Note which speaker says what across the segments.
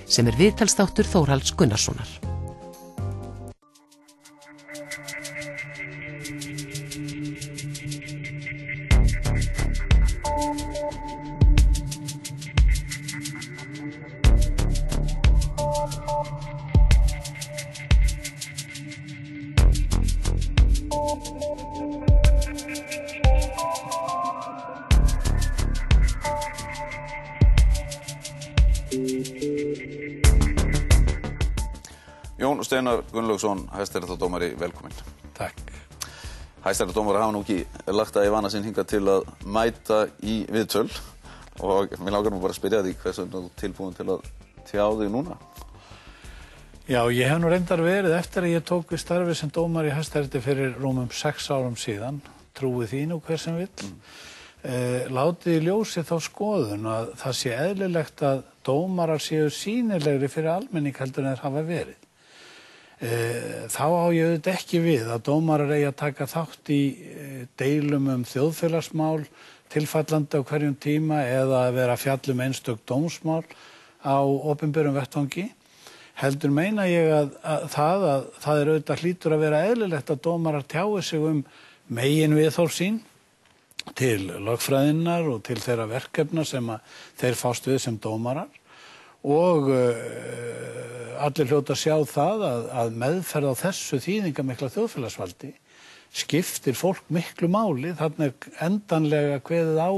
Speaker 1: sem viðtalsþáttur Þórhalds Gunnarssonar.
Speaker 2: Jón Steinar Gunnlaugsson, hæstaréttardómari, velkominn.
Speaker 3: Takk.
Speaker 2: Hæstaréttardómari hafa nú ekki lagt það í vana sinn hingað til að mæta í viðtöl og mér langar nú bara að spyrja því hversu þú tilbúin til að tjá þig núna.
Speaker 3: Já, ég hef nú reyndar verið eftir að ég tók við starfi sem dómari í Hæstarétti fyrir rúmum 6 árum síðan, trúi því nú hver sem vill. Látið í ljósi þá skoðun að það sé eðlilegt að dómarar séu sýnilegri fyrir almenning heldur en þeir hafa verið. Þá á ég auðvitað ekki við að dómarar eigi að taka þátt í deilum þjóðfélagsmál tilfallandi á hverjum tíma eða að vera að fjalla einstök dómsmál á opinberum vettvangi. Heldur meina ég að það auðvitað hlýtur að vera eðlilegt að dómarar tjái sig meginviðhorf sín til lögfræðinnar og til þeirra verkefna sem þeir fást við sem dómarar og allir hljóta að sjá það að meðferð á þessu þýðingamikla þjóðfélagsvaldi skiptir fólk miklu máli, þarna endanlega kveðið á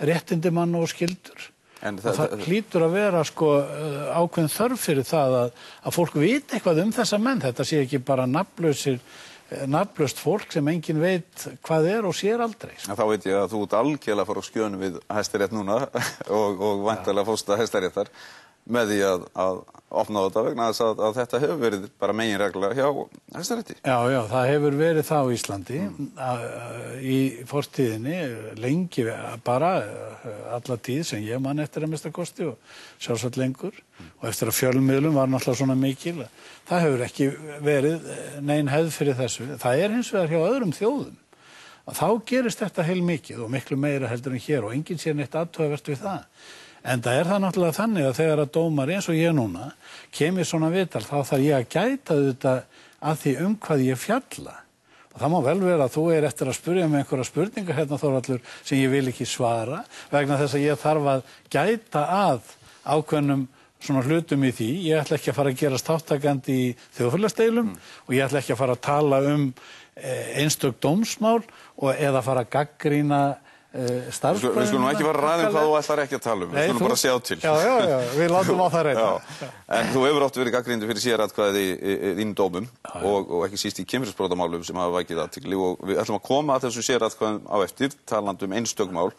Speaker 3: réttindi manna og skyldur. Og það hlýtur að vera ákveðin þörf fyrir það að fólk viti eitthvað þessa menn, þetta sé ekki bara nafnlaust fólk sem enginn veit hvað og sér aldrei.
Speaker 2: Þá veit ég að þú ert algjörlega að fara á skjön við Hæstarétt núna og væntanlega fórsta Hæstaréttar með því að opna þetta vegna þess að þetta hefur verið bara meginregla hjá Hæstarétti.
Speaker 3: Já, það hefur verið það á Íslandi í fortíðinni lengi bara alla tíð sem ég man eftir að mista kosti og sjálfsagt lengur og eftir að fjölmiðlum var náttúrulega svona mikil. Það hefur ekki verið nein hefð fyrir þessu. Það hins vegar hjá öðrum þjóðum. Þá gerist þetta heilmikið og miklu meira heldur en hér og enginn sér neitt athugavert við það. En það það náttúrulega þannig að þegar að dómari eins og ég núna kemur svona viðtal þá þarf ég að gæta þetta að því hvað ég fjalla. Og það má vel vera að þú eftir að spyrja mig einhverja spurningar hérna Þórhallur sem ég vil ekki svara vegna þess að ég þarf að gæta að ákveðnum svona hlutum í því. Ég ætla ekki að fara að gerast þátttakandi í þjóðfélagsdeilum og ég ætla ekki að fara að tala einstök dómsmál eða fara að gagnrýna starfsbræðina. Við skulum
Speaker 2: ekki fara að ræða hvað þú ætlar ekki að tala við skulum bara sjá til.
Speaker 3: Já, við látum á það reyna.
Speaker 2: En þú hefur oft verið gagnrýndur fyrir sératkvæði í þínum dómum og ekki síst í kynferðisbrotamálum sem hafa vakið athygli og við ætlum að koma að þessum sératkvæðum á eftir, talandi einstök mál.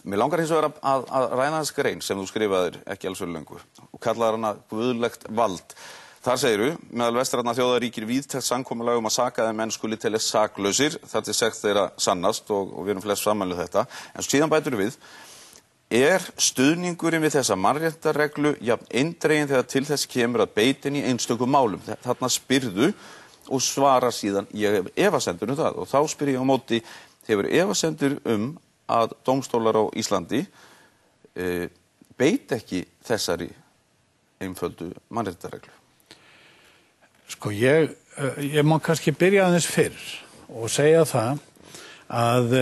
Speaker 2: Mér langar hins vegar að ræða þess grein sem þú skrifaðir ekki alls fyrir löngu og kallaðir hana guðlegt vald. Þar segiru, meðal vestrænna þjóða ríkir víðtækt samkomulag að sakaðir menn skuli teljast saklausir, þar til sekt þeirra sannast og við erum flest sammæluð þetta. En síðan bætur við, stuðningurinn við þessa mannréttarreglu jafn eindreginn þegar til þess kemur að beitin í einstökum málum. Þarna spyrðu og svara síðan, ég hef efasemdir það og þá spyr ég á móti, hefur efasemdir að dómstólar á Íslandi beit ekki þessari einföldu mannréttarreglu?
Speaker 3: Ég má kannski byrja aðeins fyrr og segja það að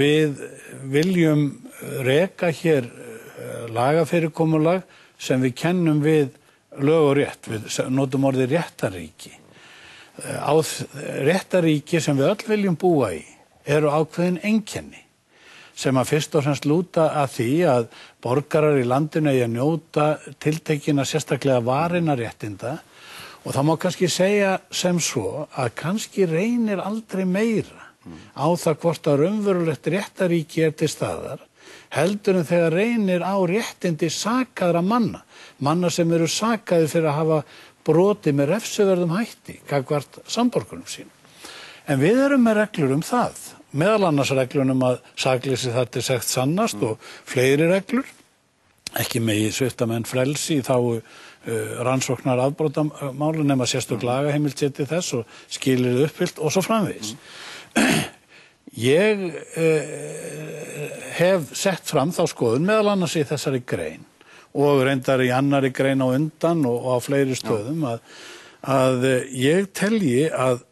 Speaker 3: við viljum reka hér lagafyrirkomulag sem við kennum við lög og rétt, við notum orðið réttaríki. Á réttaríki sem við öll viljum búa í eru ákveðin einkenni sem fyrst og fremst lúta að því að borgarar í landinu eigi að njóta tiltekinna sérstaklega varinna réttinda og það má kannski segja sem svo að kannski reynir aldrei meira á það hvort að raunverulegt réttaríki til staðar heldur en þegar reynir á réttindi sakaðra manna sem eru sakaðir fyrir að hafa brotið með refsiverðum hætti gagnvart samborgurum sínum. En við erum með reglur það. Meðal annars reglunum að sakleysi þar til sekt sannast og fleiri reglur, ekki megi svipta menn frelsi í þágu rannsóknar afbrotamála nema sérstök lagaheimild til þess og skilyrði uppfyllt og svo framvegis. Ég hef sett fram þá skoðun meðal annars í þessari grein og reyndar í annarri grein á undan og á fleiri stöðum að ég telji að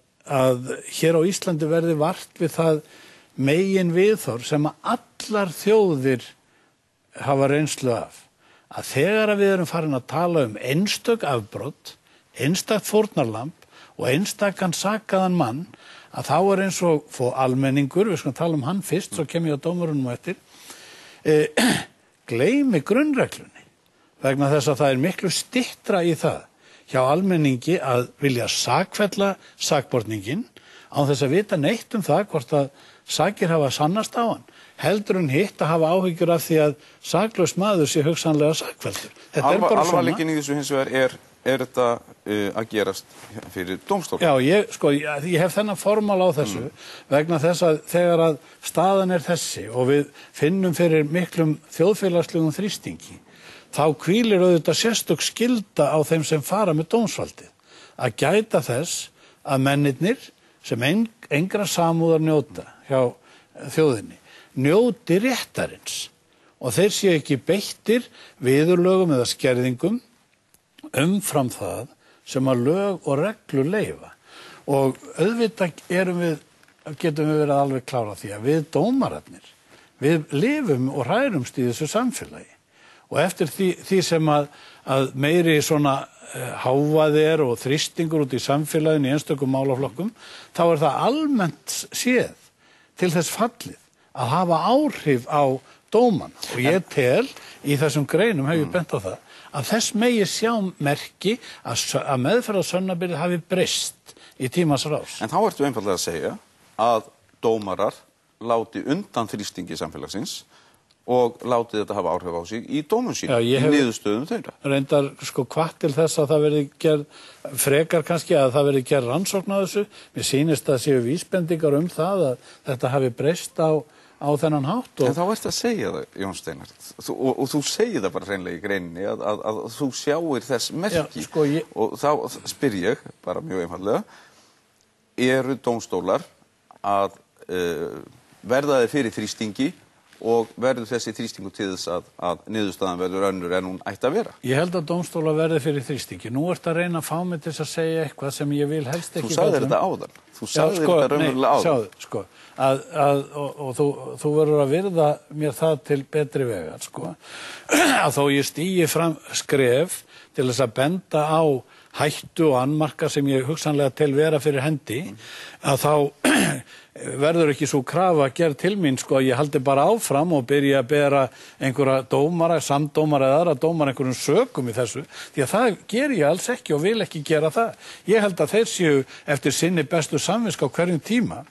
Speaker 3: hér á Íslandi verði vart við það megin viðhorf sem að allar þjóðir hafa reynslu af. Að þegar að við erum farin að tala einstök afbrot, einstakt fórnarlamb og einstakann sakaðan mann, að þá eins og almenningur, við skulum tala hann fyrst, svo kem ég á dómurunum eftir, gleymi grunnreglunni, vegna þess að það miklu styttra í það hjá almenningi að vilja sakfella sakborningin án þess að vita neitt það hvort að sakir hafa sannast á hann, heldur en hitt að hafa áhyggjur af því að saklaus maður sé hugsanlega sakfelldur.
Speaker 2: Alvarleikinn í þessu hins vegar er þetta að gerast fyrir dómstól?
Speaker 3: Já, ég hef þennan formál á þessu vegna þess að þegar að staðan þessi og við finnum fyrir miklum þjóðfélagslegum þrýstingi, þá hvílir auðvitað sérstök skylda á þeim sem fara með dómsvaldið að gæta þess að mennirnir sem engra samúðar njóta hjá þjóðinni njóti réttarins og þeir séu ekki beittir viðurlögum eða skerðingum umfram það sem að lög og reglur leyfa. Og auðvitað getum við verið alveg klára því að við dómararnir, við lifum og hrærumst í þessu samfélagi. Og eftir því sem að meiri svona hávaði og þrýstingur út í samfélaginu í einstökum málaflokkum, þá það almennt séð til þess fallið að hafa áhrif á dóman. Og ég tel, í þessum greinum hef ég bent á það, að þess megi sjá merki að meðferð á sönnunarbyrði hafi breyst í tímans rás.
Speaker 2: En þá ertu einfaldlega að segja að dómarar láti undan þrýstingi samfélagsins og láti þetta hafa áhrif á sig í dómum sínum, í niðurstöðum þeirra.
Speaker 3: Reyndar hvatt til þess að það verði gerð, frekar kannski að það verði gerð rannsókn á þessu. Mér sýnist að séu vísbendingar það að þetta hafi breyst á þennan hátt.
Speaker 2: En þá ertu að segja það, Jón Steinar, og þú segir það bara hreinlega í greininni að þú sjáir þess merki.
Speaker 3: Já,
Speaker 2: og þá spyr ég, bara mjög einfaldlega, eru dómstólar að verða þeir fyrir þrýstingi og verður þessi þrýstingu til þess að niðurstaðan verður önnur en hún ætti að vera?
Speaker 3: Ég held að dómstólar verði fyrir þrýstingi. Nú ertu að reyna að fá mig til að segja eitthvað sem ég vil helst ekki.
Speaker 2: Þú sagðir þetta áðan. Þú sagðir þetta raunverulega áðan.
Speaker 3: Sjáðu, og þú verður að virða mér það til betri vegar, að þó ég stígi fram skref til þess að benda á hættu og annmarka sem ég hugsanlega tel vera fyrir hendi, að þá verður ekki svo krafa gerð til mín að ég haldi bara áfram og byrja að bera einhverja dómara, samdómara eða aðra dómara einhverjum sökum í þessu, því að það ger ég alls ekki og vil ekki gera það. Ég held að þeir séu eftir sinni bestu samvisk á hverjum tíma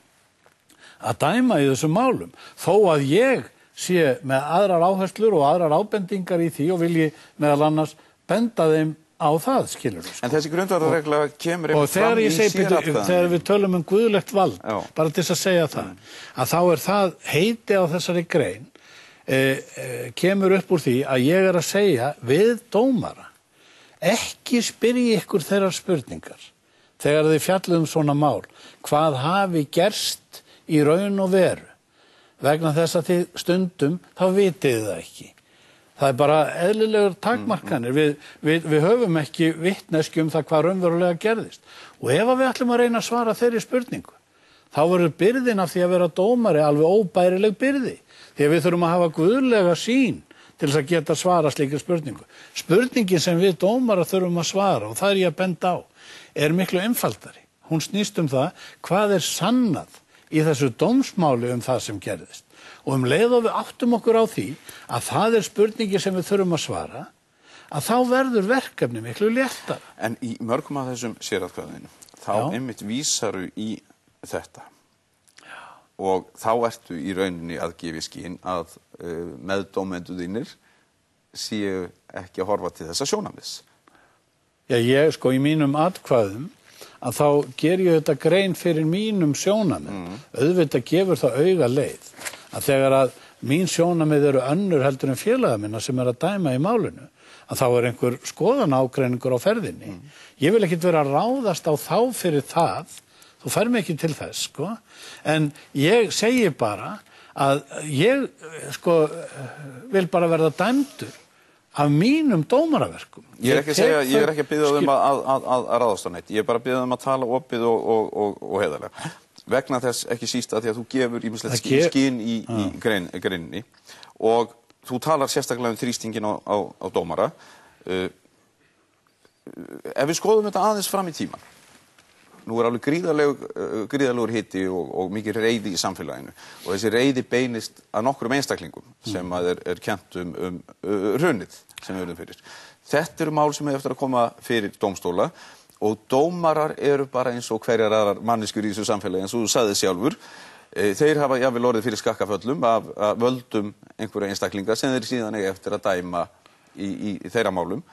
Speaker 3: að dæma í þessum málum, þó að ég sé með aðrar áherslur og aðrar ábendingar í því og vilji meðal annars benda þeim á það, skilur þú.
Speaker 2: En þessi grundvallarregla kemur einmitt fram í sératkvæðinu.
Speaker 3: Þegar við tölum guðlegt vald, bara til að segja það, að þá það heiti á þessari grein, kemur upp úr því að ég að segja við dómara, ekki spyrji ykkur þeirra spurningar, þegar þið fjallum svona mál, hvað hafi gerst í raun og veru, vegna þess að þið stundum, þá vitið það ekki. Það bara eðlilegur takmarkanir. Við höfum ekki vitneskju það hvað raunverulega gerðist. Og ef við ætlum að reyna að svara þeirri spurningu, þá verður byrðin af því að vera dómari alveg óbærileg byrði. Því að við þurfum að hafa guðlega sýn til þess að geta svara slíkri spurningu. Spurningin sem við dómara þurfum að svara, og það ég að benda á, miklu einfaldari. Hún snýst það hvað sannað í þessu dómsmáli það sem gerðist. Og leið og við áttum okkur á því að það spurningi sem við þurfum að svara, að þá verður verkefni miklu léttara.
Speaker 2: En í mörgum af þessum sératkvæðinu, þá einmitt vísaru í þetta. Já. Og þá ertu í rauninni að gefa í skyn að meðdómendur þínir séu ekki að horfa til þessa sjónarmiðs.
Speaker 3: Já, ég í mínum atkvæðum, að þá ger ég þetta grein fyrir mínum sjónarmið. Auðvitað gefur það auga leið. Að þegar að mín sjónarmið eru önnur heldur en félaga minna sem að dæma í málinu, að þá einhver skoðanágreiningur á ferðinni. Ég vil ekkit vera að ráðast á þá fyrir það, þú fær mig ekki til þess, en ég segi bara að ég vil bara verða dæmdur af mínum dómaraverkum.
Speaker 2: Ég er ekki að biðja að ráðast á neitt. Ég er bara að biðja að tala opið og heiðarlega. Vegna þess ekki síst að því að þú gefur ýmislegt skinn í greininni og þú talar sérstaklega þrýstingin á dómara. Ef við skoðum þetta aðeins fram í tíman, nú alveg gríðarlegur hiti og mikið reiði í samfélaginu og þessi reiði beinist að nokkrum einstaklingum sem er kennt hrunið sem við erum fyrir. Þetta eru mál sem eftir að koma fyrir dómstóla og dómarar eru bara eins og hverjar aðrar manneskjur í þessu samfélagi eins og þú sagði sjálfur. Þeir hafa jafnvel orðið fyrir skakkaföllum af völdum einhverja einstaklinga sem þeir síðan eiga eftir að dæma í þeirra málum.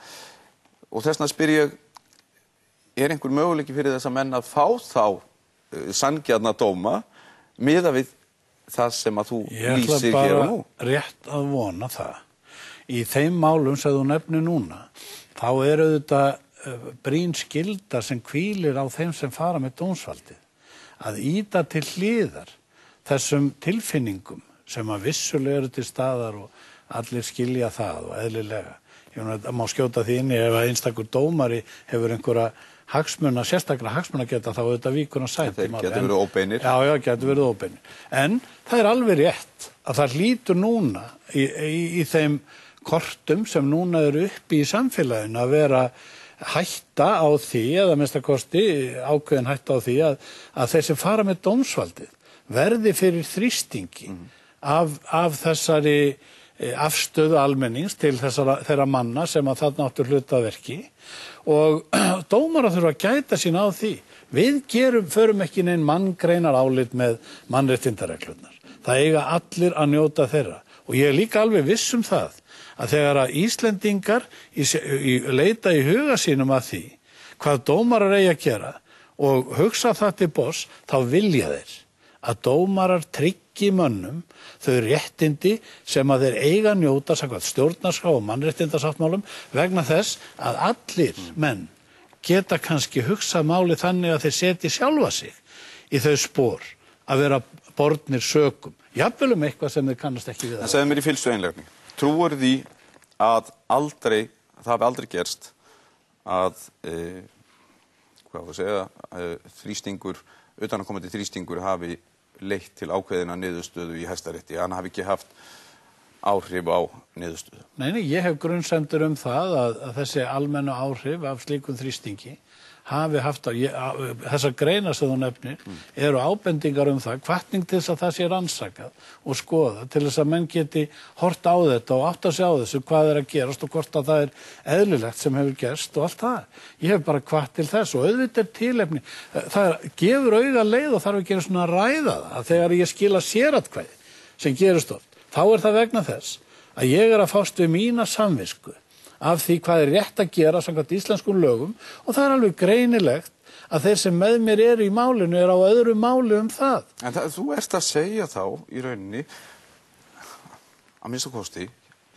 Speaker 2: Og þess vegna spyr ég, er einhver möguleiki fyrir þess að menn að fá þá sanngjarna dóma miðað við það sem að þú lýsir hér og nú?
Speaker 3: Ég ætla bara rétt að vona það. Í þeim málum sem þú nefnir núna, þá eru þetta brýn skylda sem hvílir á þeim sem fara með dómsvaldið. Að ýta til hliðar þessum tilfinningum sem að vissulega eru til staðar og allir skilja það og eðlilega. Það má skjóta því inni ef að einstakur dómari hefur einhverja sérstaklega hagsmuna geta þá auðvitað víkur að sæta.
Speaker 2: Þeir getur verið óbeinir.
Speaker 3: Já, getur verið óbeinir. En það er alveg rétt að það hlýtur núna í þeim kortum sem núna eru uppi í samfélaginu að vera hætta á því, eða minnsta kosti ákveðin hætta á því að þeir sem fara með dómsvaldið verði fyrir þrýstingi af þessari afstöðu almennings til þeirra manna sem að þarna áttu hlutaverki og dómarar þurfa að gæta sín á því. Við förum ekki neinn manngreinar álit með mannréttindareglurnar. Það eiga allir að njóta þeirra og ég er líka alveg viss það að þegar að Íslendingar leita í huga sínum að því hvað dómarar eigi að gera og hugsa það til boss, þá vilja þeir að dómarar tryggi mönnum þau réttindi sem að þeir eiga að njóta samkvæmt stjórnarskrá og mannréttindasáttmálum vegna þess að allir menn geta kannski hugsað máli þannig að þeir setji sjálfa sig í þau spor að vera bornir sökum, jafnvel eitthvað sem þeir kannast ekki við.
Speaker 2: En segðu mér í fyllstu einlægni, trúir því að það hafi aldrei gerst að þrýstingur, utanaðkomandi þrýstingur hafi leitt til ákveðina niðurstöðu í Hæstarétti, hann hafi ekki haft áhrif á niðurstöðu?
Speaker 3: Nei, ég hef grunnsemdir það að þessi almennu áhrif af slíkum þrýstingi hafi haft þessar greinar sem þú nefnir eru ábendingar það, hvatning til þess að það sé rannsakað og skoða til þess að menn geti hort á þetta og átt að sjá þessu hvað er að gerast og hvort að það er eðlilegt sem hefur gerst og allt það. Ég hef bara hvatt til þess og auðvitað tilefni. Það gefur auga leið og þarf ekki einu svona að ræða það að þegar ég skila sératkvæði sem gerist oft, þá er það vegna þess að ég er að fást við mína samvisku af því hvað er rétt að gera samkvæmt íslenskum lögum og það er alveg greinilegt að þeir sem með mér eru í málinu eru á öðru máli það.
Speaker 2: En þú ert að segja þá í rauninni að minnsta kosti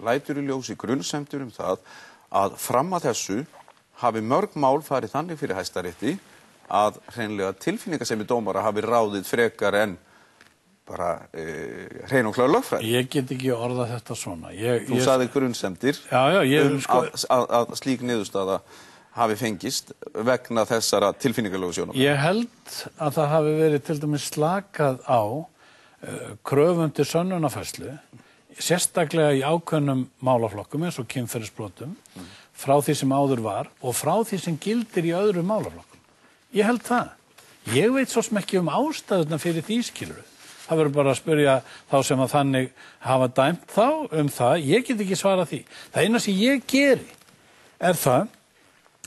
Speaker 2: lætur í ljósi grunnsemdir það að fram að þessu hafi mörg mál farið þannig fyrir Hæstarétti að hreinlega tilfinningasemi dómara hafi ráðið frekar en bara hrein og klár lögfræði.
Speaker 3: Ég get ekki orðað þetta svona.
Speaker 2: Þú sagði grunnsemdir að slík niðurstaða hafi fengist vegna þessara tilfinningalegu sjónarmiða.
Speaker 3: Ég held að það hafi verið til dæmis slakað á kröfum til sönnunarfærslu, sérstaklega í ákveðnum málaflokkum eins og kynferðisbrotum, frá því sem áður var og frá því sem gildir í öðrum málaflokkum. Ég held það. Ég veit svo sem ekki ástæðuna fyrir því skilurðu. Það verður bara að spyrja þá sem að þannig hafa dæmt þá það. Ég get ekki svarað því. Það eina sem ég geri það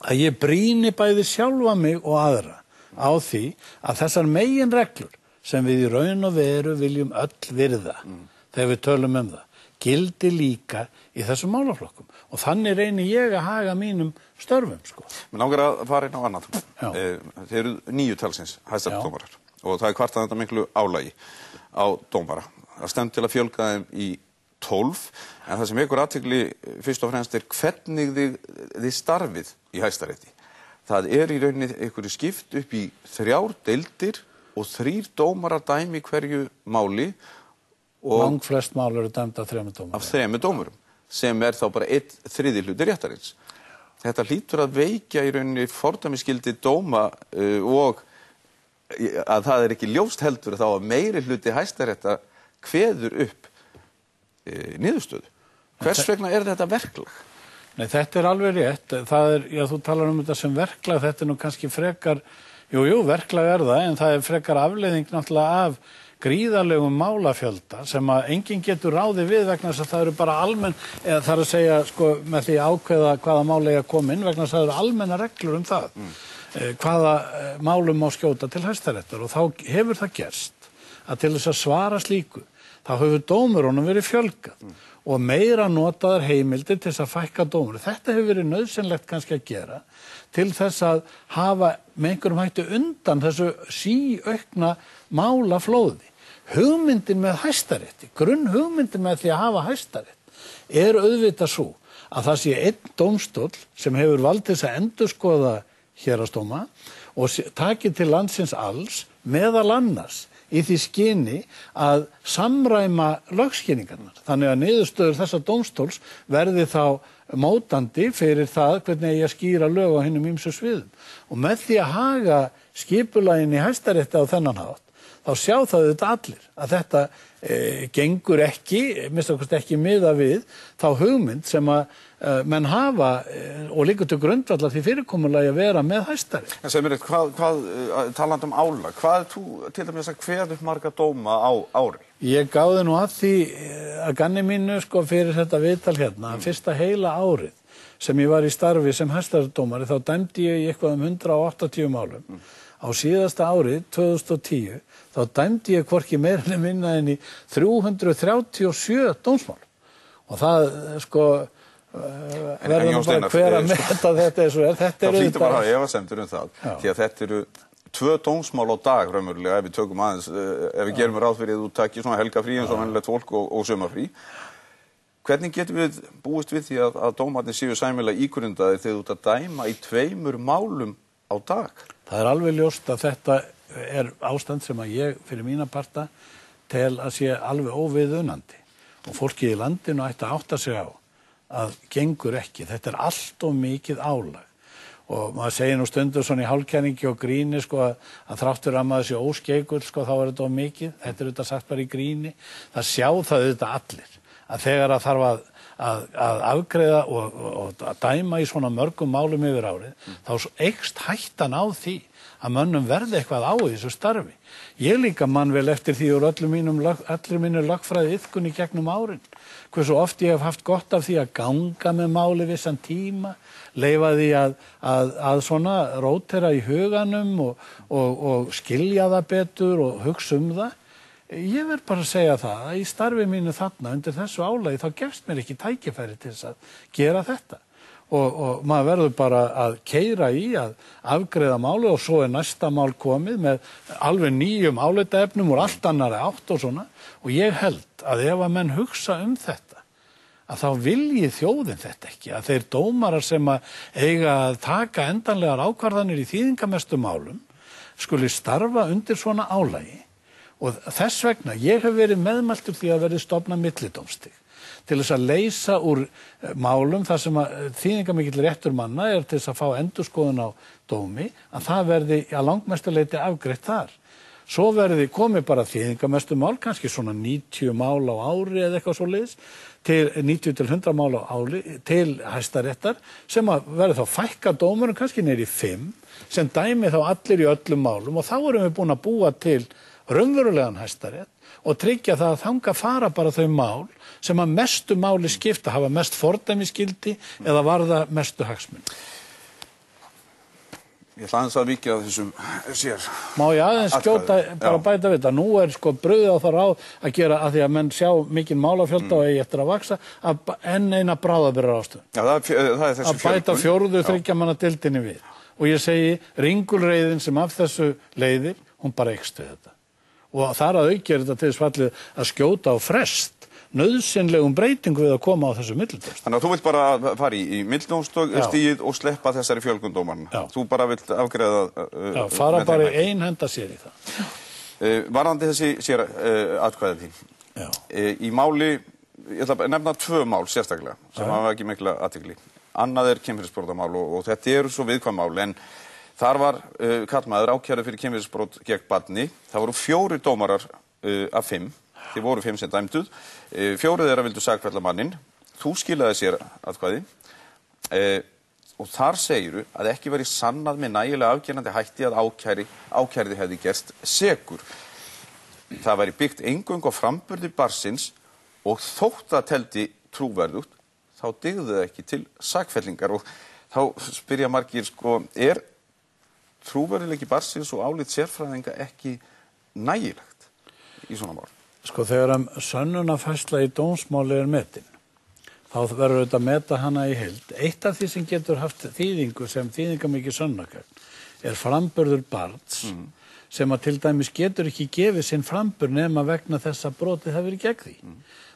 Speaker 3: að ég brýni bæði sjálfa mig og aðra á því að þessar meginreglur sem við í raun og veru viljum öll virða þegar við tölum það, gildi líka í þessum málaflokkum. Og þannig reyni ég að haga mínum störfum.
Speaker 2: Mér langar að fara inn á annað. Þeir eru 9 talsins hæstaréttardómarar og það er kvartað þetta miklu álagi á dómara. Það stendur til að fjölga þeim í 12, en það sem ykkur athygli fyrst og fremst hvernig þið starfið í Hæstarétti. Það í rauninni ykkur skipt upp í 3 deildir og 3 dómarar dæmi hverju máli.
Speaker 3: Langflest mál eru dæmd af 3 dómurum.
Speaker 2: Af 3 dómurum. sem þá bara 1/3 hluti réttarins. Þetta hlýtur að veikja í rauninni fordæmisgildi dóma og að það ekki ljóst heldur þá að meiri hluti Hæstaréttar kveður upp niðurstöðu. Hvers vegna þetta verklag?
Speaker 3: Nei, þetta alveg rétt. Það já, þú talar þetta sem verklag, þetta nú kannski frekar, jú, verklag það, en það frekar afleiðing náttúrulega af gríðarlegum málafjölda sem að enginn getur ráðið við vegna þess að það eru bara almenn, eða það að segja sko með því ákveða hvaða mál eiga að koma inn vegna þess að það eru almenna reglur það. Hvaða málum má skjóta til Hæstaréttar og þá hefur það gerst að til þess að svara slíku þá hefur dómurunum verið fjölgað og meira notaðar heimildir til þess að fækka dómur. Þetta hefur verið nauðsynlegt kannski að gera til þess að hafa með einhverjum hætti undan þessu síaukna málaflóði. Hugmyndin með Hæstarétti, grunnhugmyndin með því að hafa Hæstarétt auðvitað svo að það sé einn dómstóll sem hefur vald til þess að endurskoða héraðsdóma og taki til landsins alls meðal annars í því skyni að samræma lögskýringarnar. Þannig að niðurstöður þessa dómstóls verði þá mótandi fyrir það hvernig eigi að skýra lög á hinum ýmsu sviðum. Og með því að haga skipulaginn í Hæstarétti á þennan hátt, þá sjá það auðvitað allir að þetta gengur ekki, minnst ekki miða við þá hugmynd sem að menn hafa og líka til grundvallar því fyrirkomulagi að vera með Hæstarétt.
Speaker 2: En segir mér hvað talandi álag, hvað þú til dæmis að kveða upp marga dóma á ári?
Speaker 3: Ég gáði nú að því að ganni mínu sko fyrir þetta viðtal hérna, fyrsta heila árið sem ég var í starfi sem hæstaréttardómari þá dæmdi ég í eitthvað 180 málum. Á síðasta árið, 2010, þá dæmdi ég hvorki meira en minna en í 337 dómsmál. Og það sko verður bara hver að meta þetta eins og þetta
Speaker 2: það hlýtur bara að efasemdir það því að þetta eru 2 dómsmál á dag raunverulega ef við tökum aðeins ef við gerum ráð fyrir að þú takir svona helgafrí eins og venjulegt fólk og sumarfrí. Hvernig getum við búist við því að dómarnir séu sæmilega ígrundaðir þegar þú ert að dæma í 2 málum á dag?
Speaker 3: Það alveg ljóst að þetta ástand sem að ég fyrir mína parta tel að sé alveg óviðunandi og fólkið í landinu ætti að átta sig á að gengur ekki. Þetta allt of mikið álag. Og maður segir nú stundur svona í hálfkenningi og gríni sko að þráttur að maður sé óskeikull sko þá þetta of mikið. Þetta auðvitað sagt bara í gríni. Það sjá það auðvitað allir. Að þegar að þarf að afgreiða og að dæma í svona mörgum málum yfir árið, þá eykst hættan á því að mönnum verði eitthvað á í þessu starfi. Ég líka mann vel eftir því úr allir mínu lögfræði iðkunni gegnum árin. Hversu oft ég hef haft gott af því að ganga með máli vissan tíma, leyfa því að svona rótera í huganum og skilja það betur og hugsa það. Ég verð bara að segja það að í starfi mínu þarna undir þessu álagi þá gefst mér ekki tækifæri til þess að gera þetta. Og maður verður bara að keyra í að afgreiða máli og svo næsta mál komið með alveg nýjum álitaefnum úr allt annari átt og svona. Og ég held að ef að menn hugsa þetta, að þá vilji þjóðin þetta ekki. Að þeir dómarar sem að eiga að taka endanlegar ákvarðanir í þýðingamestu málum skuli starfa undir svona álagi. Og þess vegna, ég hef verið meðmæltur því að verið stofnað millidómstig til þess að leysa úr málum þar sem að þýðingamikill réttur manna til þess að fá endurskoðun á dómi, að það verði að langmestu leyti afgreitt þar. Svo verði komið bara þýðingamestu mál, kannski svona 90 mál á ári eða eitthvað svoleiðis, til 90 til 100 mál á ári til Hæstaréttar sem að verði þá fækka dómurum kannski niður í 5 sem dæmi þá allir í öllum málum og þá erum við búin að búa til raunverulegan Hæstarétt og tryggja það að þanga fara bara þau mál sem að mestu máli skipta, hafa mest fordæmisgildi eða varða mestu hagsmuni.
Speaker 2: Ég ætla aðeins að víkja að þessum sér.
Speaker 3: Má ég aðeins skjóta bara bæta við þetta. Nú sko brugðið á það ráð að gera að því að menn sjá mikinn málafjölda og eigi eftir að vaksa að enn eina bráðabirgðaráðstöfun.
Speaker 2: Já, það er þessi
Speaker 3: að bæta 4. 3 manna deildinni við. Og ég segi ringulreiðin sem af þessu leiðir, hún bara eykst við þetta. Og þar að auki þetta til þess fallið að skjóta á frest nauðsynlegum breytingu við að koma á þessu millidómstig. Þannig
Speaker 2: að þú vilt bara fara í millidómstigið og sleppa þessari fjölgundómarna. Þú bara vilt afgreiða
Speaker 3: Já, fara bara einhenda sér í það.
Speaker 2: Varðandi þessi sér atkvæði þín. Í máli ég ætla að nefna 2 mál sérstaklega sem hafa ekki mikla athygli. Annað kynferðisbrotamál og þetta eru svo viðkvæm mál, en þar var karlmaður ákærður fyrir kynferðisbrot gegn barni. Það voru 4 dómarar af 5, þeir voru 5 sem dæmduð. 4 þeirra vildu sakfella mannin, þú skilaði sér atkvæði og þar segiru að ekki væri sannað með nægilega afgerandi hætti að ákærði hefði gerst sekur. Það væri byggt eingöngu á framburði barnsins og þótt að teldi trúverðugt, þá dygði það ekki til sakfellingar og þá spyrja margir, er trúverðuleiki barnsins og álit sérfræðinga ekki nægilegt í svona mál?
Speaker 3: Þegar sönnunarfærsla í dómsmáli metin, þá verður auðvitað að meta hana í heild. Eitt af því sem getur haft þýðingu sem þýðingamikið sönnunargagn framburður barns sem að til dæmis getur ekki gefið sinn framburð nema vegna þess að brotið hefur verið gegn því.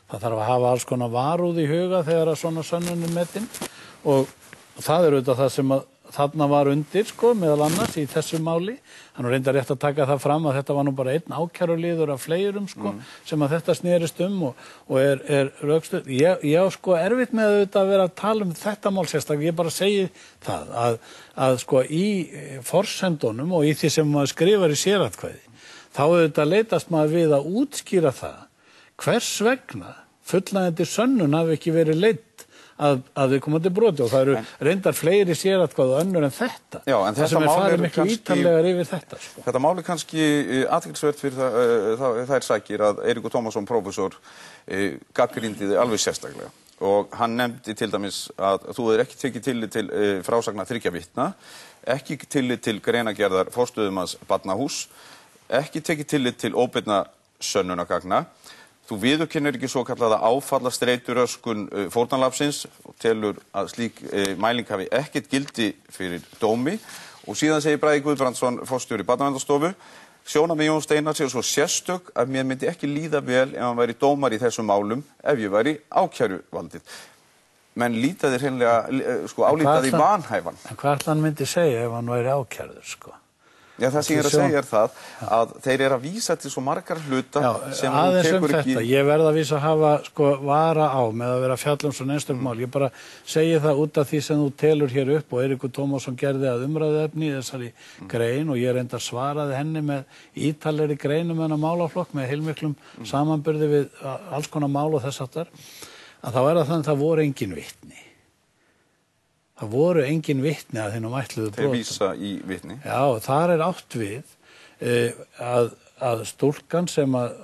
Speaker 3: Það þarf að hafa alls konar varúð í huga þegar að svona sönnun metin og það auðvitað það sem að þarna var undir, meðal annars í þessu máli. Hann reyndar rétt að taka það fram að þetta var nú bara einn ákæruliður af fleirum, sem að þetta snerist og er rökstudd. Ég á erfitt með auðvitað að vera að tala þetta mál sérstaklega. Ég bara segi það að í forsendunum og í því sem maður skrifar í sératkvæði, þá auðvitað leitast maður við að útskýra það hvers vegna fullnægjandi sönnun hafi ekki verið leidd að við komandi broti og það eru reyndar fleiri sératkvæði önnur en þetta.
Speaker 2: Já, en þetta
Speaker 3: mál er miklu ítarlegar yfir þetta.
Speaker 2: Þetta mál er kannski athyglisvert fyrir þær sakir að Eiríkur Tómasson prófessor gagnrýndi alveg sérstaklega og hann nefndi til dæmis að þú hefur ekki tekið tillit til frásagna 3 vitna, ekki tillit til greinagerðar forstöðumanns Barnahúss, ekki tekið tillit til óbeinna sönnunargagna. Þú viðurkennir ekki svo kallaða áfallastreituröskun fórnarlambsins og telur að slík mæling hafi ekkert gildi fyrir dómi og síðan segir Bragi Guðbrandsson, forstjóri Barnaverndarstofu, sjónarmið Jóns Steinars eru svo sérstök að mér myndi ekki líða vel ef hann væri dómar í þessum málum ef ég væri ákæruvaldið. Menn líta þér hreinlega álítaði vanhæfan. En
Speaker 3: hvað ætla hann myndi segja ef hann væri ákærður,
Speaker 2: Já, það sem ég er að segja það að þeir eru að vísa til svo margar hluta sem þú tekur ekki...
Speaker 3: Ég verð að vísa að hafa vara á með að vera fjallum svona einstök mál. Ég bara segi það út af því sem þú telur hér upp og Eiríkur Tómasson gerði að umræðuefni í þessari grein og ég reyndar svaraði henni með ítalegri greinum en að málaflokk með heilmiklum samanburði við alls konar mál og þess aftar, að þá það þannig að það voru engin vitni. Það voru engin vitni að þínum ætluðu broti.
Speaker 2: Þeir vísa í vitni.
Speaker 3: Já, þar átt við að stúlkan sem að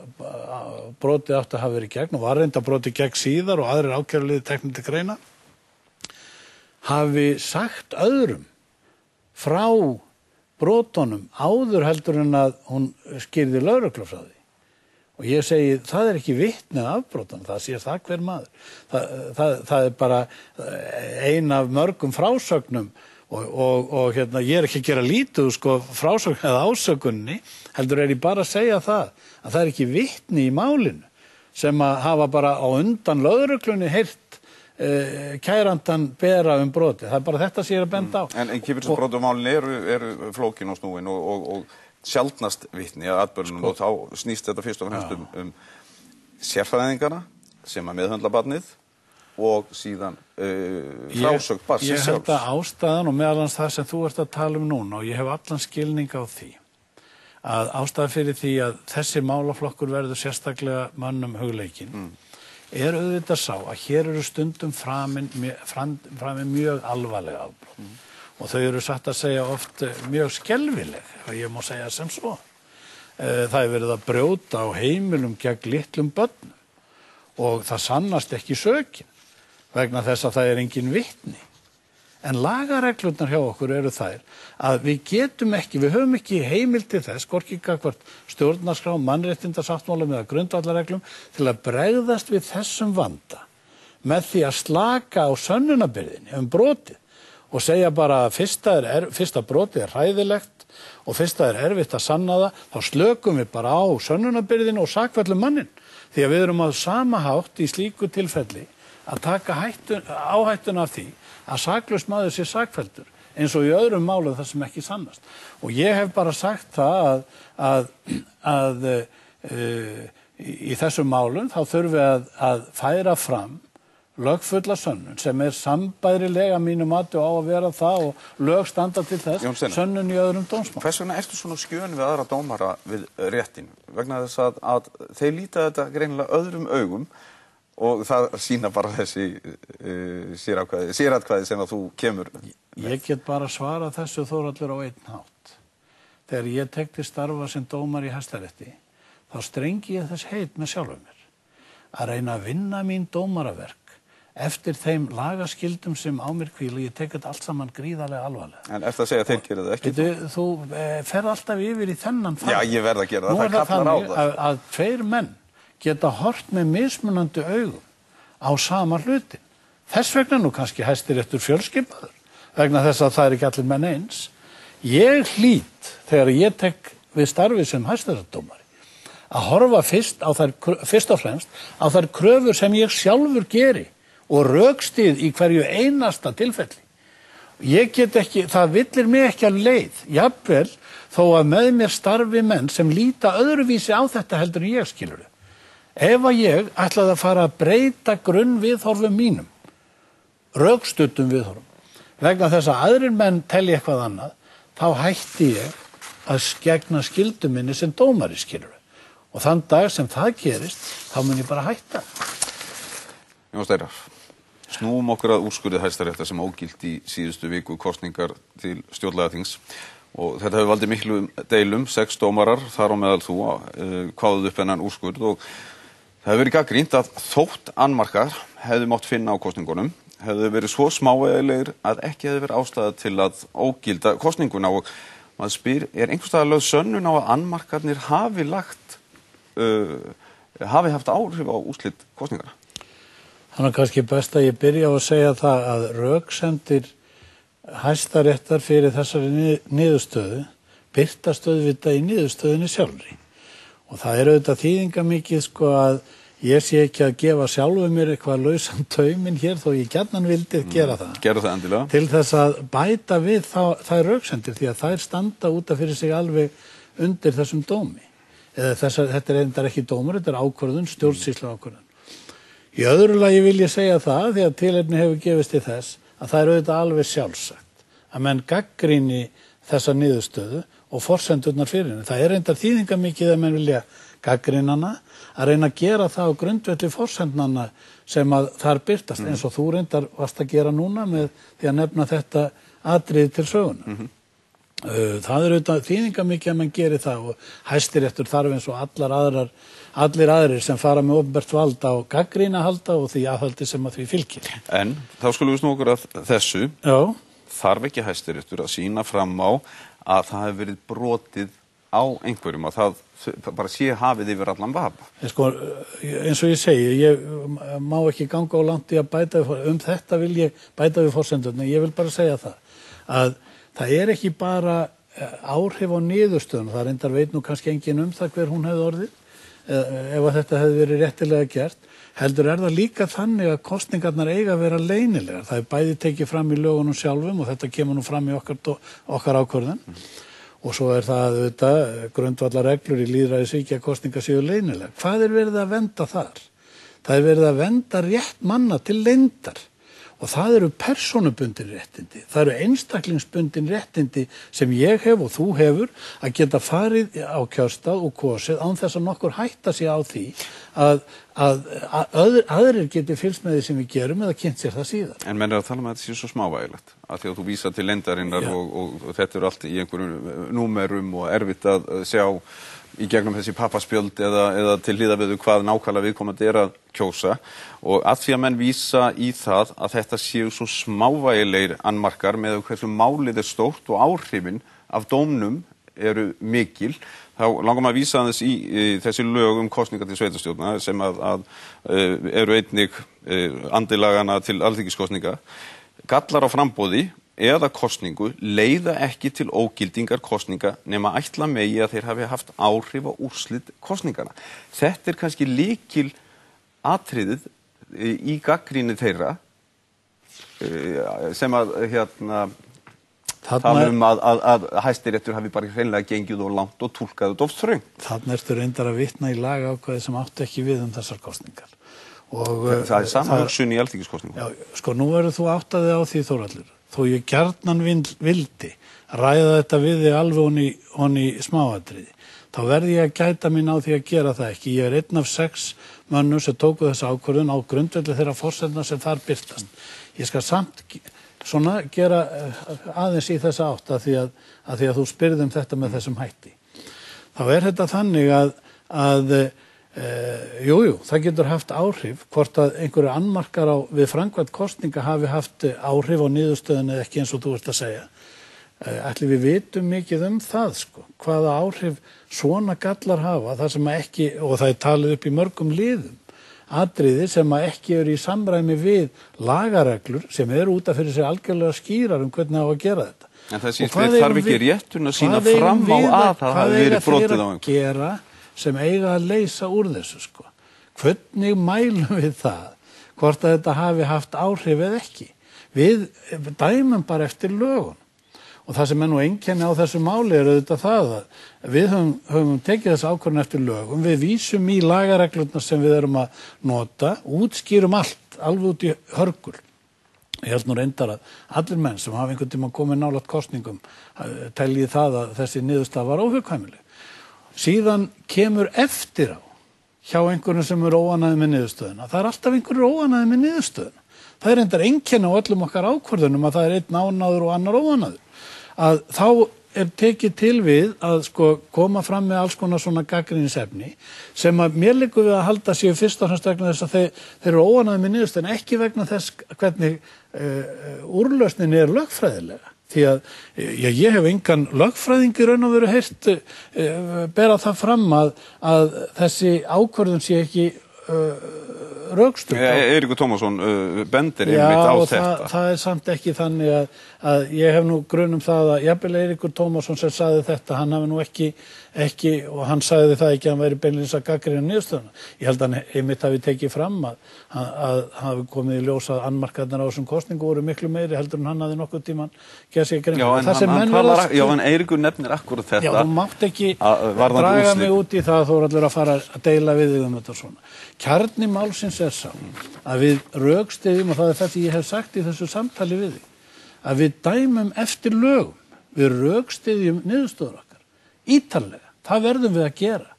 Speaker 3: brotið átti að hafa verið gegn og var reynda brotið gegn síðar og aðrir ákæruliðir teknir til greina, hafi sagt öðrum frá brotunum áður heldur en að hún skýrði lögreglu frá því. Og ég segi, það ekki vitnið afbrotan, það sér það hver maður. Það bara ein af mörgum frásögnum og ég ekki að gera lítið frásögn eða ásökunni, heldur ég bara að segja það að ekki vitni í málinu sem að hafa bara á undan lögreglunni heyrt kærandan bera broti. Það bara þetta sér að benda á.
Speaker 2: En kynferðisbrotamálin eru flókin og snúin og sjaldnast vitni að atburðunum og þá snýst þetta fyrst og fremst sérfræðingana sem að meðhöndla barnið og síðan frásögn barnsins sjálfs.
Speaker 3: Ég held að ástæðan og meðalans það sem þú ert að tala núna og ég hef allan skilning á því að ástæðan fyrir því að þessi málaflokkur verður sérstaklega mönnum hugleikinn auðvitað sá að hér eru stundum framin mjög alvarlega afbrot. Og þau eru satt að segja oft mjög skelfileg, og ég má segja sem svo. Það verið að brjóta á heimilum gegn litlum börnum og það sannast ekki sökin vegna þess að það engin vitni. En lagareglurnar hjá okkur eru þær að við höfum ekki heimild til þess, hvorki gagnvart stjórnarskrá, mannréttindasáttmálum eða grundvallarreglum til að bregðast við þessum vanda með því að slaka á sönnunarbyrðinni brotið. Og segja bara að fyrsta brotið hræðilegt og fyrst erfitt að sanna það, þá slökum við bara á sönnunarbyrðinu og sakfellum mannin. Því að við erum á sama hátt í slíku tilfelli að taka áhættuna af því að saklaus maður sé sakfelldur, eins og í öðrum málum það sem ekki sannast. Og ég hef bara sagt það að í þessum málum þá þurfum við að færa fram lögfulla sönnun sem sambærilega mínu mati og á að vera það og lög standa til þess, sönnun í öðrum dómsmálum.
Speaker 2: Hvers vegna ertu svona skjön við aðra dómara við réttin? Vegna þess að þeir líta þetta greinilega öðrum augum og það sýna bara þessi sératkvæði sem að þú kemur.
Speaker 3: Ég get bara svarað þessu Þórhallur á einn hátt. Þegar ég tek til starfa sem dómari í Hæstarétti, þá strengi ég þess heit með sjálfum mér að reyna að vinna mín dómaraverk eftir þeim lagaskildum sem á mér hvíla. Ég tek þetta allt saman gríðarlega alvarlega.
Speaker 2: En eftir að segja að þeir gera það ekki?
Speaker 3: Þú ferð alltaf yfir í þennan fall.
Speaker 2: Já, ég verð að gera það.
Speaker 3: Nú það kallar á það. Að tveir menn geta hort með mismunandi augum á sama hlutin. Þess vegna nú kannski Hæstiréttur fjölskipaður, vegna þess að það ekki allir menn eins. Ég hlýt, þegar ég tek við starfi sem hæstaréttardómari, að horfa fyrst og fremst á þær kröfur sem ég sjálfur geri og rökstyð í hverju einasta tilfelli. Ég get ekki, það villir mig ekki að leið, jafnvel þó að með mér starfi menn sem líta öðruvísi á þetta heldur en ég skilur. Ef að ég ætlaði að fara að breyta grunnviðhorfum mínum, rökstuddum viðhorfum, vegna þess að aðrir menn telji eitthvað annað, þá hætti ég að gegna skyldu minni sem dómari skilur. Og þann dag sem það gerist, þá mun ég bara hætta.
Speaker 2: Jón Steinar, snúum okkur að úrskurði Hæstaréttar sem ógilt í síðustu viku kosningar til stjórnlagaþings. Og þetta hefur valdið miklu deilum, 6 dómarar, þar á meðal þú, kváðuð upp þennan úrskurð. Og það hefur verið gagnrýnt að þótt annmarkar hefðu mátt finna á kosningunum, hefðu verið svo smávægilegir að ekki hefði verið ástæða til að ógilda kosninguna. Og maður spyr, einhvers staðar lögð sönnun á að annmarkarnir hafi haft áhrif á úrslit kosningana?
Speaker 3: Þannig kannski best að ég byrja á að segja það að röksemdir Hæstaréttar fyrir þessari niðurstöðu birtast auðvitað í niðurstöðunni sjálfri. Og það auðvitað þýðingamikið sko að ég sé ekki að gefa sjálfur mér eitthvað lausan tauminn hér þó ég gjarnan vildi gera það.
Speaker 2: Gera það endilega.
Speaker 3: Til þess að bæta við þær röksemdir því að þær standa út af fyrir sig alveg undir þessum dómi. Þetta reyndar ekki dómur, þetta ákvörðun, stjórnsýslu ákvörðun. Í öðru lagi vil ég segja það því að tilefni hefur gefist til þess að það auðvitað alveg sjálfsagt að menn gagnrýni þessa niðurstöðu og forsendurnar fyrir henni. Það reyndar þýðingamikið að menn vilja gagnrýna hana, að reyna að gera það á grundvelli forsendnanna sem að þar birtast, eins og þú reyndar varst að gera núna með því að nefna þetta atriði til söguna. Það auðvitað þýðingamikið að menn geri það og Hæstiréttur þarf eins og allir aðrir sem fara með opinbert vald á gagnrýna halda og því aðhaldi sem að því fylgir.
Speaker 2: En þá skulum við snúa okkur að þessu.
Speaker 3: Já.
Speaker 2: Þarf ekki Hæstiréttur að sýna fram á að það hefur verið brotið á einhverjum, að það bara sé hafið yfir allan vafa?
Speaker 3: Sko, eins og ég segi, ég má ekki ganga á langt í að bæta við, þetta vil ég bæta við forsendurna. Ég vil bara segja að það ekki bara áhrif á niðurstöðuna, það reyndar veit nú kannski enginn það hver hún hefði orðið, ef að þetta hefði verið réttilega gert, heldur það líka þannig að kosningarnar eiga að vera leynilegar. Það bæði tekið fram í lögunum sjálfum og þetta kemur nú fram í okkar ákvörðun. Og svo það auðvitað grundvallarreglur í lýðræðisríki að kosningar séu leynilegar. Hvað verið að vernda þar? Það verið að vernda rétt manna til leyndar. Og það eru persónubundin réttindi, það eru einstaklingsbundin réttindi sem ég hef og þú hefur að geta farið á kjörstað og kosið án þess að nokkur hætta sig á því að aðrir geti fylgst með því sem við gerum eða kynnt sér það síðar.
Speaker 2: En menn að tala með þetta sé svo smávægilegt, að því að þú vísa til leyndarinnar og þetta eru allt í einhverjum númerum og erfitt að sjá í gegnum þessi pappaspjöld eða til hlýða við hvað nákvæmlega viðkomandi að kjósa og að því að menn vísa í það að þetta séu svo smávægilegir annmarkar með hversu málið stórt og áhrifin af dómnum eru mikil, þá langar maður að vísa þess í þessi lög kosningar til sveitarstjórna sem að eru einnig andilagana til alþingiskosninga. Gallar á framboði eða kosningu leiða ekki til ógildingar kosninga nema ætla megi að þeir hafi haft áhrif á úrslit kosningana. Þetta kannski lykil atriðið í gagnrýni þeirra sem að tala að Hæstiréttur hafi bara hreinlega gengið of langt og túlkað þetta of þröngt.
Speaker 3: Þarna ertu reyndar að vitna í lagaákvæði sem átti ekki við þessar kosningar. Og,
Speaker 2: það sama hugsun í alþingiskosningum.
Speaker 3: Já, sko nú verður þú áttaði á því Þórhallur, þó ég gjarnan vildi ræða þetta við þig alveg honni í smáatriði, þá verði ég að gæta mín á því að gera það ekki. Ég einn af 6 mönnum sem tóku þessa ákvörðun á grundvelli þeirra forsendna sem þar birtast. Ég skal samt svona gera aðeins í þessa átt að því að þú spyrðum þetta með þessum hætti. Þá þetta þannig að jú, það getur haft áhrif hvort að einhverju annmarkar við framkvæmd kosninga hafi haft áhrif á niðurstöðunni eða ekki eins og þú ert að segja. Ætli við vitum mikið það, sko, hvaða áhrif svona gallar hafa, það sem ekki, og það talið upp í mörgum liðum, atriði sem ekki eru í samræmi við lagareglur sem eru út af fyrir sig algjörlega skýrar hvernig á að gera þetta.
Speaker 2: En það sést við þarf ekki réttun að sína fram á að það hafi verið brotið á
Speaker 3: einhverju. Hvað eiga þeir að gera sem eiga að leysa úr þessu, sko? Hvernig mælum við það, hvort að þetta hafi haft áhrif eða ekki? Við dæmum bara eftir lögum. Og það sem nú einkenni á þessu máli auðvitað það að við höfum tekið þessu ákvörðun eftir lögum, við vísum í lagareglurnar sem við erum að nota, útskýrum allt, alveg út í hörgul. Ég held nú reyndar að allir menn sem hafa einhvern tímann komið nálægt kosningum telji það að þessi niðurstaða var óhjákvæmileg. Síðan kemur eftir á hjá einhverjum sem eru óánægðir með niðurstöðuna. Það alltaf einhverjir óánægðir með niðurstöðuna. Það reyndar einkenni á öllum okkar ákvörðunum að það einn ánægður og annar óánægður. Að þá tekið til við að sko koma fram með alls konar svona gagnrýnisefni sem að mér liggur við að halda séu fyrst og fremst vegna þess að þeir eru óánægðir með niðurstöðuna, ekki vegna þess hvernig úrlausnin lögfræðilega. Því að ég hef engan lögfræðing í raun og veru heyrt bera það fram að þessi ákvörðun sé ekki rökstudd.
Speaker 2: Eiríkur Tómasson bendir einmitt á þetta.
Speaker 3: Já, og það samt ekki þannig að ég hef nú grun það að jafnvel Eiríkur Tómasson sem sagði þetta, hann hafi nú ekki, og hann sagði það ekki að hann væri beinlínis að gagnrýna niðurstöðuna. Ég held að hann einmitt hafi tekið fram að hafi komið í ljós að annmarkarnir á þessum kosningu voru miklu meiri heldur en hann hafi nokkuð tíman gerð sér grein.
Speaker 2: Já, en Eiríkur nefnir akkurat þetta.
Speaker 3: Já, þú mátt ekki draga mig út í það að þú allir að fara að deila við þig þetta svona. Kjarni málsins sá að við rökstyðjum, og það þetta ég hef sagt í þessu samtali við þig, að við dæmum eftir lögum, við rökstyðjum niðurstöður okkar, ítarlega, það verðum við að gera.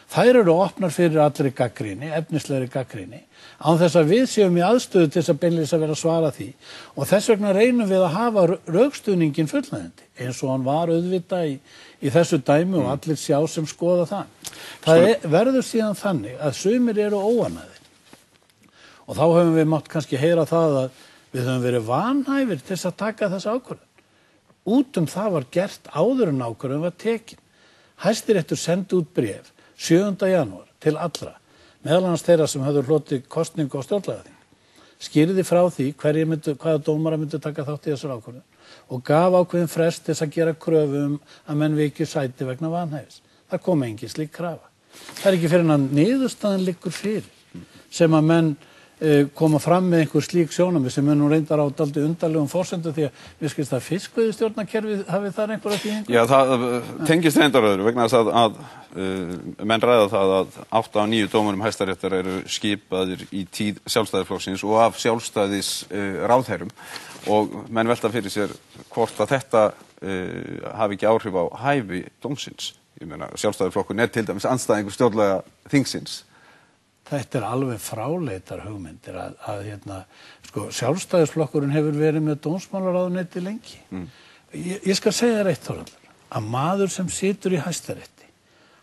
Speaker 3: Þær eru opnar fyrir allri gagnrýni, efnislegri gagnrýni, án þess að við séum í aðstöðu til þess að beinlínis að vera að svara því, og þess vegna reynum við að hafa rökstuðningin fullnægjandi, eins og hann var auðvitað í þessu dæmi og allir sjá sem skoða það. Það verður síðan þannig að sumir eru óánægðir. Og þá höfum við mátt kannski heyra það að við höfum verið vanhæfir til þess að taka þessa ákvörðun. Út það var gert áður en ákvörðun var tekin. Hæstiréttur sendi út bréf 7. janúar til allra, meðal annars þeirra sem höfðu hlotið kosningu á stjórnlagaþing, skýrði frá því hvaða dómara myndu taka þátt í þessar ákvörðun og gaf ákveðin frest til þess að gera kröfu að menn vikju sæti vegna vanhæfis. Það kom engin slík krafa. Það ekki fyrir að niðurstaðan liggur fyrir sem að menn koma fram með einhver slík sjónarmið sem nú reyndar á dálítið undarlegum forsendum því að við skilst að fiskveiðistjórnarkerfið hafi þar einhverja þýðingu? Já, það
Speaker 2: tengist reyndar öðru vegna þess að menn ræða það að 8 af 9 dómurum Hæstaréttar eru skipaðir í tíð Sjálfstæðisflokksins og af sjálfstæðis ráðherrum og menn velta fyrir sér hvort að þetta hafi ekki áhrif á hæfi dómsins. Ég meina, Sjálfstæðisflokkurinn til dæmis andstæðingur stjórnlaga þingsins.
Speaker 3: Þetta alveg fráleitar hugmyndir að sko, Sjálfstæðisflokkurinn hefur verið með dómsmálaráðuneyti lengi. Ég skal segja þér eitt, Þórhallur, að maður sem situr í Hæstarétti,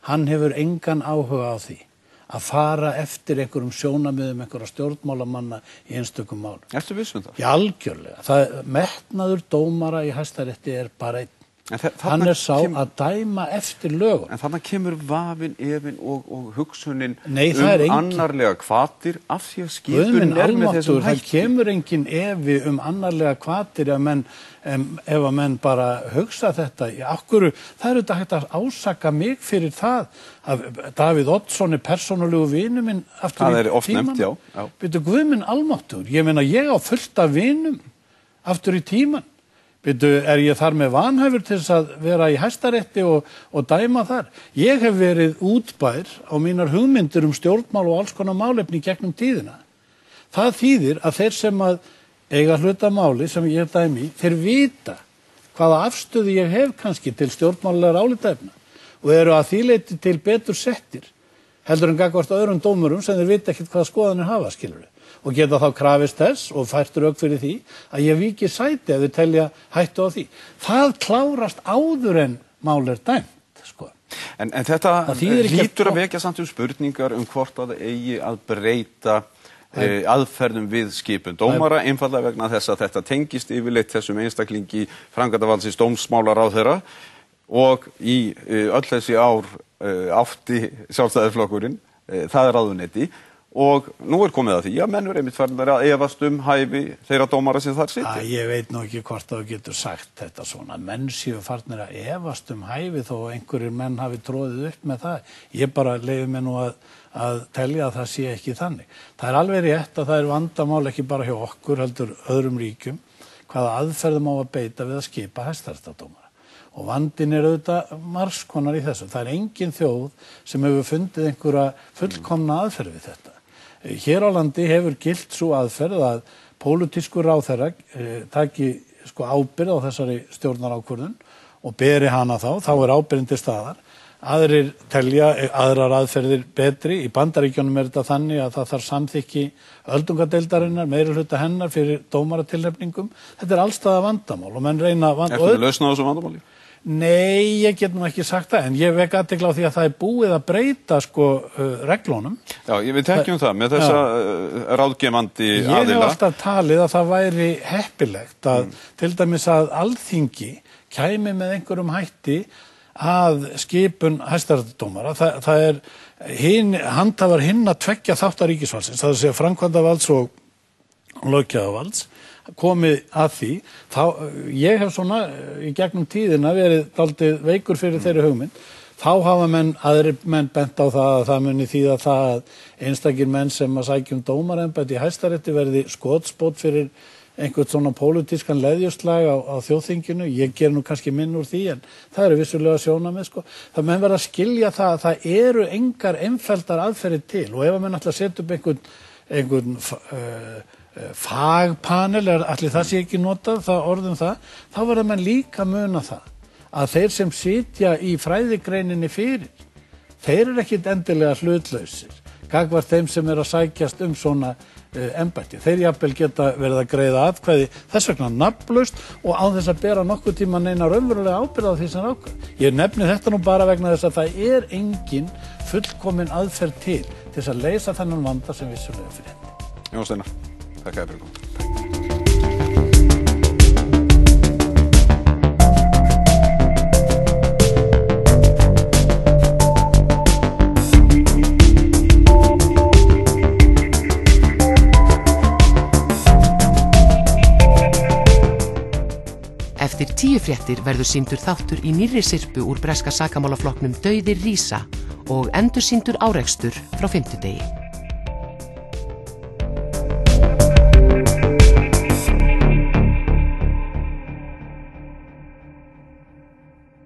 Speaker 3: hann hefur engan áhuga á því að fara eftir einhverjum sjónarmiðum einhverja stjórnmálamanna í einstökum málum.
Speaker 2: Ertu viss um það?
Speaker 3: Já, algjörlega. Metnaður dómara í Hæstarétti bara einn. Hann sá að dæma eftir lögum.
Speaker 2: En þarna kemur vafinn, efinn og hugsunin annarlega hvatir af því að skipun með þessum hætti.
Speaker 3: Það kemur engin efi annarlega hvatir ef að menn bara hugsa þetta. Það þetta hægt að ásaka mig fyrir það að Davíð Oddsson persónulegu vinur minn aftur í tíman. Það oft nefnt, já. Bíddu, Guð minn almáttugur. Ég meina, ég á fullt af vinum aftur í tíman. ég þar með vanhæfur til þess að vera í Hæstarétti og dæma þar? Ég hef verið útbær á mínar hugmyndir stjórnmál og alls konar málefni gegnum tíðina. Það þýðir að þeir sem að eiga hluta máli sem ég dæmi, þeir vita hvaða afstöðu ég hef kannski til stjórnmálulegra álitaefna og eru að því leyti til betur settir heldur en gagnvart öðrum dómurum sem þeir vita ekkert hvaða skoðanir hafa, skilurðu. Og geta þá krafist þess og fært rök fyrir því að ég víki sæti ef þau telja hættu á því. Það klárast áður en mál dæmt, sko.
Speaker 2: En þetta hlýtur að vekja samt spurningar hvort að það eigi að breyta aðferðum við skipun dómara, einfallega vegna þess að þetta tengist yfirleitt þessum einstaklingi framkvæmdarvaldsins dómsmálaráðherra og í öll þessi ár átti Sjálfstæðisflokkurinn, það ráðuneyti. Og nú komið að því að menn einmitt farnir að efast hæfi þeirra dómara sem þar sitja.
Speaker 3: Ég veit nú ekki hvort þú getur sagt þetta svona. Menn séu farnir að efast hæfi þó einhverjir menn hafi tróðið upp með það. Ég bara leyfi mér nú að telja að það sé ekki þannig. Það er alveg rétt að það er vandamál ekki bara hjá okkur heldur öðrum ríkjum hvaða aðferðum á að beita við að skipa hæstaréttardómara. Og vandinn auðvitað margs konar í þessu. Það er engin þjóð sem hefur fundið einhverja fullkomna aðferð við þetta. Hér á landi hefur gilt svo aðferð að pólitískur ráðherra taki ábyrgð á þessari stjórnarákvörðun og beri hana þá er ábyrgðin til staðar. Aðrir telja aðrar aðferðir betri. Í Bandaríkjunum þetta þannig að það þarf samþykki öldungadeildarinnar, meirihluta hennar fyrir dómaratilnefningum. Þetta allstaða vandamál og menn reyna
Speaker 2: Ertu að lausna þessu vandamáli?
Speaker 3: Nei, ég get nú ekki sagt það, en ég vek athygli á því að það er búið að breyta reglunum.
Speaker 2: Já, við tekjum það með þessa ráðgefandi aðila.
Speaker 3: Ég hef alltaf talið að það væri heppilegt að til dæmis að Alþingi kæmi með einhverjum hætti að skipun hæstaréttardómara. Það er handhafar hinna tveggja þáttar ríkisvaldsins, það er að segja framkvæmdarvalds og löggjafarvalds, komið að því. Ég hef í gegnum tíðina verið dálítið veikur fyrir þeirri hugmynd. Þá hafa aðrir menn bent á það að það muni þýða það að einstakir menn sem að sækja dómarembætti í Hæstarétti verði skotspót fyrir einhvern svona pólitískan leðjuslag á þjóðþinginu. Ég ger nú kannski minn úr því, en það eru vissulega sjónarmið, Það menn verða að skilja það að það eru engar einfeldar aðferðir til og ef að menn ætla að setja upp einhvern fagpanel, allir það sé ekki notað, þá verða menn líka muna það að þeir sem sitja í fræðigreininni fyrir, þeir eru ekkit endilega hlutlausir gagnvart þeim sem að sækjast svona embætti. Þeir jafnvel geta verið að greiða atkvæði þess vegna nafnlaust og án þess að bera nokkuð tíma neina raunverulega ábyrgð á því sem ákveð. Ég nefni þetta nú bara vegna þess að það er engin fullkomin aðferð til þess að leysa þennan vanda sem vissulega fyrir hendi.
Speaker 2: Jón Steinar, takk fyrir komuna.
Speaker 1: Eftir 10 fréttir verður sýndur þáttur í nýrri syrpu úr breska sakamálaflokknum Dauðir rísa og endursýndur árekstur frá fimmtudegi.